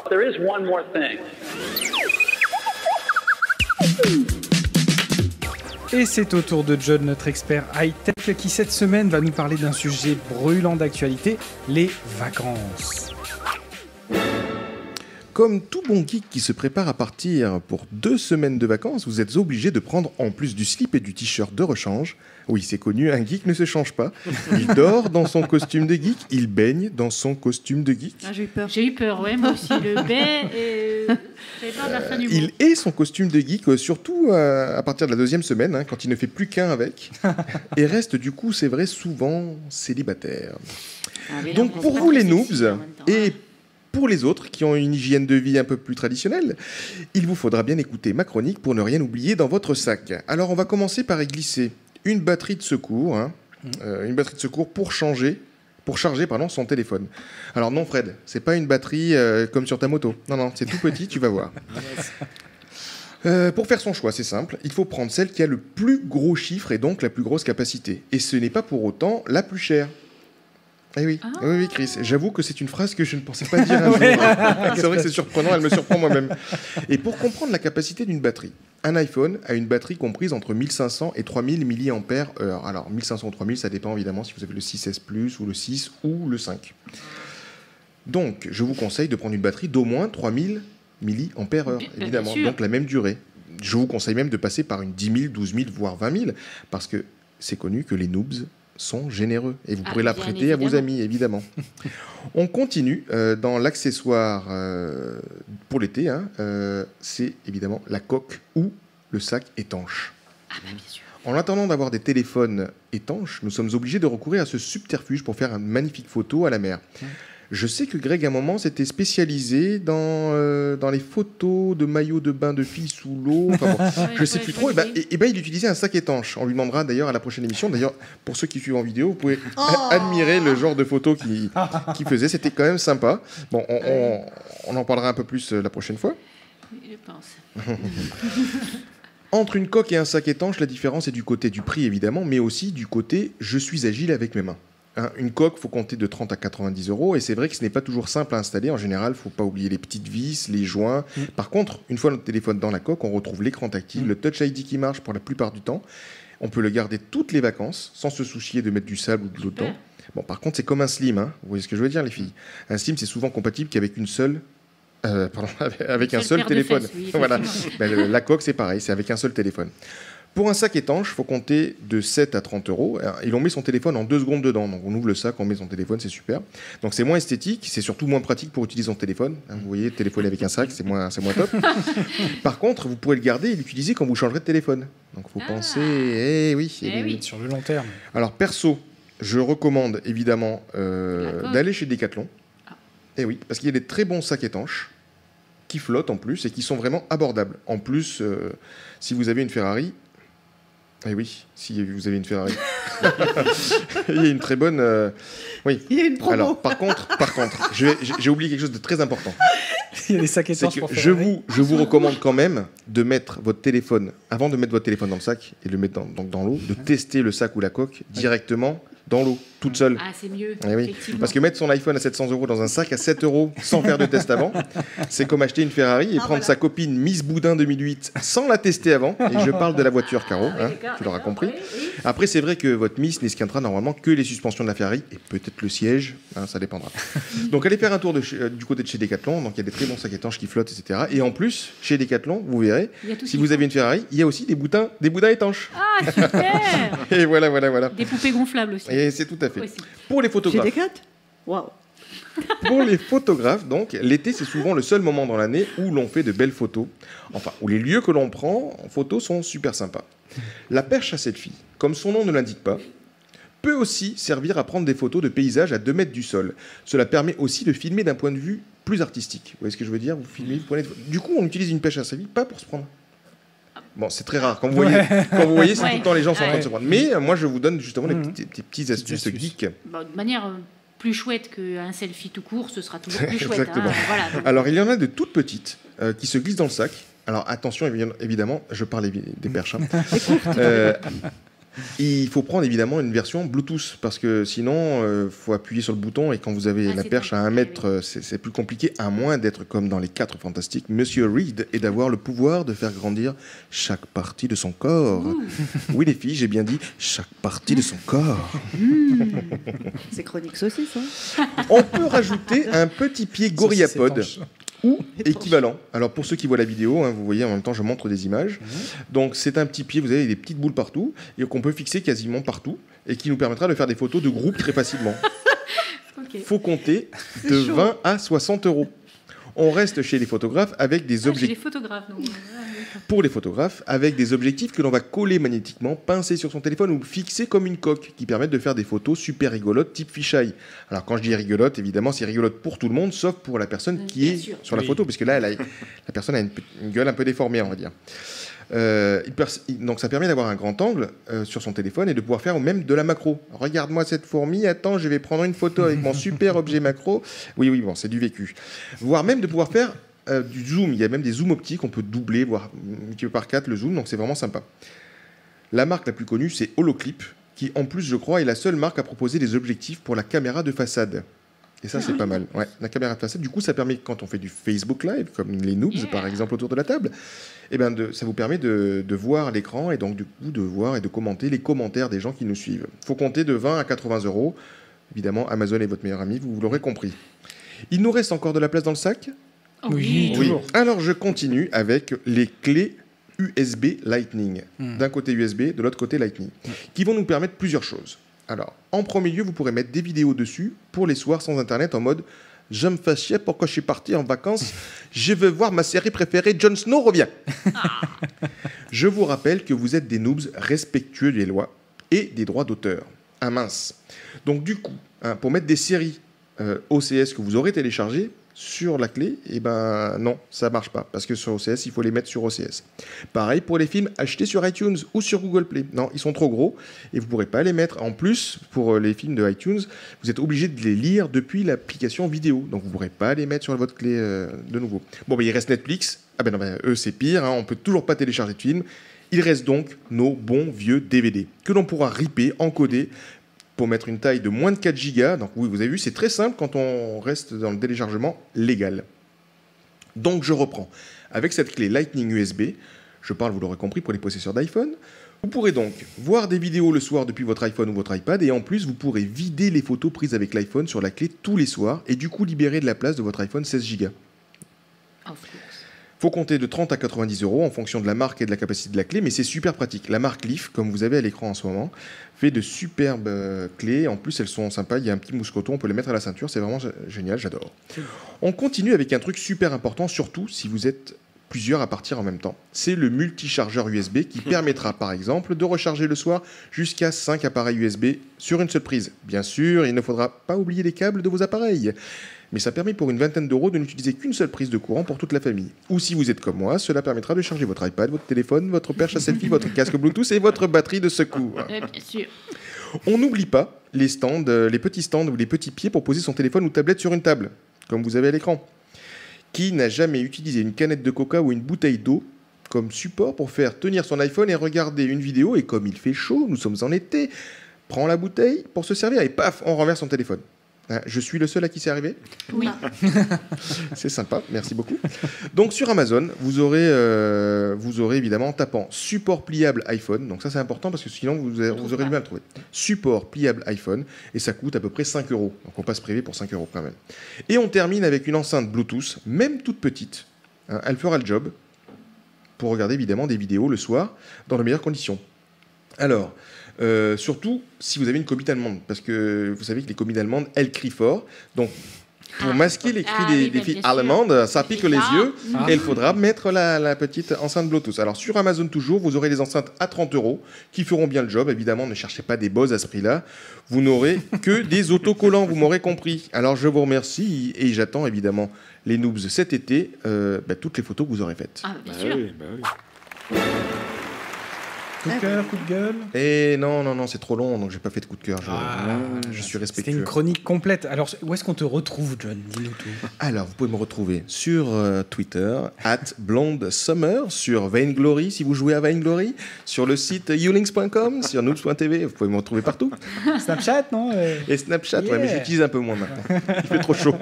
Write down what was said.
There is one more thing. Et c'est au tour de John, notre expert high-tech, qui cette semaine va nous parler d'un sujet brûlant d'actualité, les vacances. Comme tout bon geek qui se prépare à partir pour 2 semaines de vacances, vous êtes obligé de prendre en plus du slip et du t-shirt de rechange. Oui, c'est connu, un geek ne se change pas. Il dort dans son costume de geek, il baigne dans son costume de geek. Ah, j'ai eu peur. J'ai eu peur, ouais, moi aussi. Le baie, j'avais peur de la fin du mot. Il est son costume de geek, surtout à partir de la 2e semaine, hein, quand il ne fait plus qu'un avec, et reste du coup, c'est vrai, souvent célibataire. Donc pour vous les noobs, et pour les autres qui ont une hygiène de vie un peu plus traditionnelle, il vous faudra bien écouter ma chronique pour ne rien oublier dans votre sac. Alors on va commencer par y glisser une batterie de secours, pour charger son téléphone. Alors non Fred, c'est pas une batterie comme sur ta moto. Non, c'est tout petit, tu vas voir. Pour faire son choix, c'est simple, il faut prendre celle qui a le plus gros chiffre et donc la plus grosse capacité. Et ce n'est pas pour autant la plus chère. Eh oui, oui, Chris, j'avoue que c'est une phrase que je ne pensais pas dire un jour. C'est vrai que c'est surprenant, elle me surprend moi-même. Et pour comprendre la capacité d'une batterie, un iPhone a une batterie comprise entre 1500 et 3000 mAh. Alors 1500 ou 3000, ça dépend évidemment si vous avez le 6S Plus ou le 6 ou le 5. Donc, je vous conseille de prendre une batterie d'au moins 3000 mAh, évidemment, donc la même durée. Je vous conseille même de passer par une 10 000, 12 000, voire 20 000, parce que c'est connu que les noobs sont généreux et vous pourrez la prêter à vos amis, évidemment. On continue dans l'accessoire pour l'été, c'est évidemment la coque ou le sac étanche. Ah bah bien sûr. En attendant d'avoir des téléphones étanches, nous sommes obligés de recourir à ce subterfuge pour faire une magnifique photo à la mer. Je sais que Greg, à un moment, s'était spécialisé dans les photos de maillots de bain de filles sous l'eau. Enfin, bon, je ne sais plus trop. Et il utilisait un sac étanche. On lui demandera d'ailleurs à la prochaine émission. D'ailleurs, pour ceux qui suivent en vidéo, vous pouvez admirer le genre de photos qu'il faisait. C'était quand même sympa. Bon, on en parlera un peu plus la prochaine fois. Je pense. Entre une coque et un sac étanche, la différence est du côté du prix, évidemment, mais aussi du côté « je suis agile avec mes mains ». Une coque, il faut compter de 30 à 90 €. Et c'est vrai que ce n'est pas toujours simple à installer. En général, il ne faut pas oublier les petites vis, les joints. Par contre, une fois notre téléphone dans la coque, on retrouve l'écran tactile, le Touch ID qui marche pour la plupart du temps. On peut le garder toutes les vacances sans se soucier de mettre du sable ou de l'eau dedans. Bon, par contre, c'est comme un slim. Vous voyez ce que je veux dire, les filles? Un slim, c'est souvent compatible qu'avec une seule... avec un seul téléphone. Fesses, oui, voilà. La coque, c'est pareil, c'est avec un seul téléphone. Pour un sac étanche, il faut compter de 7 à 30 €. Et l'on met son téléphone en 2 secondes dedans. Donc on ouvre le sac, on met son téléphone, c'est super. Donc c'est moins esthétique, c'est surtout moins pratique pour utiliser son téléphone. Vous voyez, téléphoner avec un sac, c'est moins top. Par contre, vous pourrez le garder et l'utiliser quand vous changerez de téléphone. Donc il faut penser, oui. Sur le long terme. Alors perso, je recommande évidemment d'aller chez Decathlon. Et oui, parce qu'il y a des très bons sacs étanches qui flottent en plus et qui sont vraiment abordables. En plus, si vous avez une Ferrari... Eh oui, si vous avez une Ferrari. Il y a une très bonne... Oui. Il y a une promo. Alors, par contre, j'ai oublié quelque chose de très important. Il y a des sacs étanches pour je vous recommande quand même de mettre votre téléphone, avant de mettre votre téléphone dans le sac et de le mettre dans l'eau, de tester le sac ou la coque directement dans l'eau, toute seule. Ah, c'est mieux. Eh oui. Parce que mettre son iPhone à 700 € dans un sac à 7 € sans faire de test avant, c'est comme acheter une Ferrari et prendre sa copine Miss Boudin 2008 sans la tester avant. Et je parle de la voiture, Caro, tu l'auras compris. Oui. Après, c'est vrai que votre Miss n'esquintera normalement que les suspensions de la Ferrari et peut-être le siège, ça dépendra. Donc allez faire un tour du côté de chez Decathlon. Donc il y a des très bons sacs étanches qui flottent, etc. Et en plus, chez Decathlon, vous verrez, si vous avez une Ferrari, il y a aussi des boudins étanches. Ah, super. Et voilà. Des poupées gonflables aussi. Et c'est tout à fait. Pour les photographes. Chez Decat ? Waouh. Pour les photographes, donc, l'été, c'est souvent le seul moment dans l'année où l'on fait de belles photos. Enfin, où les lieux que l'on prend en photo sont super sympas. La perche à selfie, comme son nom ne l'indique pas, peut aussi servir à prendre des photos de paysages à 2 mètres du sol. Cela permet aussi de filmer d'un point de vue plus artistique. Vous voyez ce que je veux dire? Vous filmez, vous prenez... Du coup, on utilise une perche à selfie, pas pour se prendre. Bon, c'est très rare. Quand vous voyez, c'est tout le temps les gens sont en train de se prendre. Mais moi, je vous donne justement des petites astuces geeks. Bon, de manière plus chouette qu'un selfie tout court, ce sera toujours plus chouette. Exactement. Voilà, alors, il y en a de toutes petites qui se glissent dans le sac. Alors, attention, évidemment, je parle des perches. Il faut prendre évidemment une version Bluetooth parce que sinon, faut appuyer sur le bouton et quand vous avez la perche à 1 mètre, c'est plus compliqué, à moins d'être comme dans les 4 Fantastiques, Monsieur Reed, et d'avoir le pouvoir de faire grandir chaque partie de son corps. Oui, les filles, j'ai bien dit chaque partie de son corps. C'est chronique saucisse. Hein. On peut rajouter un petit pied GorillaPod. Ou équivalent. Alors pour ceux qui voient la vidéo, hein, vous voyez en même temps je montre des images. Donc c'est un petit pied, vous avez des petites boules partout et qu'on peut fixer quasiment partout et qui nous permettra de faire des photos de groupe très facilement. Faut compter de 20 à 60 €. On reste chez les photographes avec des objectifs. Chez les photographes, donc. Pour les photographes, avec des objectifs que l'on va coller magnétiquement, pincer sur son téléphone ou fixer comme une coque, qui permettent de faire des photos super rigolotes type fisheye. Alors quand je dis rigolote, évidemment c'est rigolote pour tout le monde, sauf pour la personne qui est sur la photo, parce que là la personne a une gueule un peu déformée, on va dire. Donc ça permet d'avoir un grand angle sur son téléphone et de pouvoir faire même de la macro. Regarde-moi cette fourmi, attends, je vais prendre une photo avec mon super objet macro. Oui, bon, c'est du vécu. Voire même de pouvoir faire du zoom. Il y a même des zooms optiques, on peut doubler, voire multiplier par 4 le zoom, donc c'est vraiment sympa. La marque la plus connue, c'est Holoclip, qui en plus, je crois, est la seule marque à proposer des objectifs pour la caméra de façade. Et ça, c'est pas mal. Ouais, la caméra de façade, du coup, ça permet, quand on fait du Facebook Live, comme les noobs, par exemple, autour de la table, eh ben ça vous permet de voir l'écran et donc, du coup, de voir et de commenter les commentaires des gens qui nous suivent. Il faut compter de 20 à 80 €. Évidemment, Amazon est votre meilleur ami, vous l'aurez compris. Il nous reste encore de la place dans le sac ? Oui, toujours. Alors, je continue avec les clés USB Lightning. D'un côté USB, de l'autre côté Lightning, qui vont nous permettre plusieurs choses. Alors, en premier lieu, vous pourrez mettre des vidéos dessus pour les soirs sans Internet en mode « Je me fais chier pourquoi je suis parti en vacances, je veux voir ma série préférée, Jon Snow revient !» Je vous rappelle que vous êtes des noobs respectueux des lois et des droits d'auteur. Ah mince. Donc du coup, pour mettre des séries OCS que vous aurez téléchargées sur la clé, eh ben non, ça marche pas, parce que sur OCS, il faut les mettre sur OCS. Pareil pour les films achetés sur iTunes ou sur Google Play. Non, ils sont trop gros et vous pourrez pas les mettre. En plus, pour les films de iTunes, vous êtes obligé de les lire depuis l'application vidéo, donc vous pourrez pas les mettre sur votre clé de nouveau. Bon, il reste Netflix. Ah ben non, eux c'est pire, hein, on peut toujours pas télécharger de films. Il reste donc nos bons vieux DVD que l'on pourra ripper, encoder pour mettre une taille de moins de 4 Go. Donc oui, vous avez vu, c'est très simple quand on reste dans le téléchargement légal. Donc je reprends. Avec cette clé Lightning USB, je parle, vous l'aurez compris, pour les possesseurs d'iPhone, vous pourrez donc voir des vidéos le soir depuis votre iPhone ou votre iPad, et en plus, vous pourrez vider les photos prises avec l'iPhone sur la clé tous les soirs, et du coup libérer de la place de votre iPhone 16 Go. Faut compter de 30 à 90 € en fonction de la marque et de la capacité de la clé, mais c'est super pratique. La marque Leaf, comme vous avez à l'écran en ce moment, fait de superbes clés. En plus, elles sont sympas. Il y a un petit mousse-coton, on peut les mettre à la ceinture. C'est vraiment génial, j'adore. On continue avec un truc super important, surtout si vous êtes plusieurs à partir en même temps. C'est le multi-chargeur USB qui permettra, par exemple, de recharger le soir jusqu'à 5 appareils USB sur une seule prise. Bien sûr, il ne faudra pas oublier les câbles de vos appareils. Mais ça permet pour une vingtaine d'euros de n'utiliser qu'une seule prise de courant pour toute la famille. Ou si vous êtes comme moi, cela permettra de charger votre iPad, votre téléphone, votre perche à selfie, votre casque Bluetooth et votre batterie de secours. Bien sûr. On n'oublie pas les stands, les petits stands ou les petits pieds pour poser son téléphone ou tablette sur une table, comme vous avez à l'écran. Qui n'a jamais utilisé une canette de coca ou une bouteille d'eau comme support pour faire tenir son iPhone et regarder une vidéo, et comme il fait chaud, nous sommes en été, prend la bouteille pour se servir et paf, on renverse son téléphone. Je suis le seul à qui c'est arrivé ? Oui. C'est sympa, merci beaucoup. Donc sur Amazon, vous aurez évidemment en tapant support pliable iPhone, donc ça c'est important parce que sinon vous aurez du mal à le trouver. Support pliable iPhone, et ça coûte à peu près 5 €. Donc on passe privé pour 5 € quand même. Et on termine avec une enceinte Bluetooth, même toute petite. Elle fera le job pour regarder évidemment des vidéos le soir dans de meilleures conditions. Alors, surtout si vous avez une copine allemande, parce que vous savez que les copines allemandes, elles crient fort. Donc, pour masquer les cris des filles allemandes, ça pique les yeux, et il faudra mettre la petite enceinte Bluetooth. Alors, sur Amazon toujours, vous aurez des enceintes à 30 € qui feront bien le job. Évidemment, ne cherchez pas des buzz à ce prix-là. Vous n'aurez que des autocollants, vous m'aurez compris. Alors, je vous remercie, et j'attends évidemment les noobs cet été, toutes les photos que vous aurez faites. Ah, bien sûr. Oui. Coup de cœur, coup de gueule. Et non, c'est trop long, donc j'ai pas fait de coup de cœur. Je suis C'était respectueux. une chronique complète. Alors, où est-ce qu'on te retrouve, John? Dis-nous tout. Alors, vous pouvez me retrouver sur Twitter, @blondesummer, sur Vainglory, si vous jouez à Vainglory, sur le site youlings.com, sur noobs.tv, vous pouvez me retrouver partout. Snapchat, non Et Snapchat, Yeah. ouais, mais j'utilise un peu moins maintenant. Il fait trop chaud.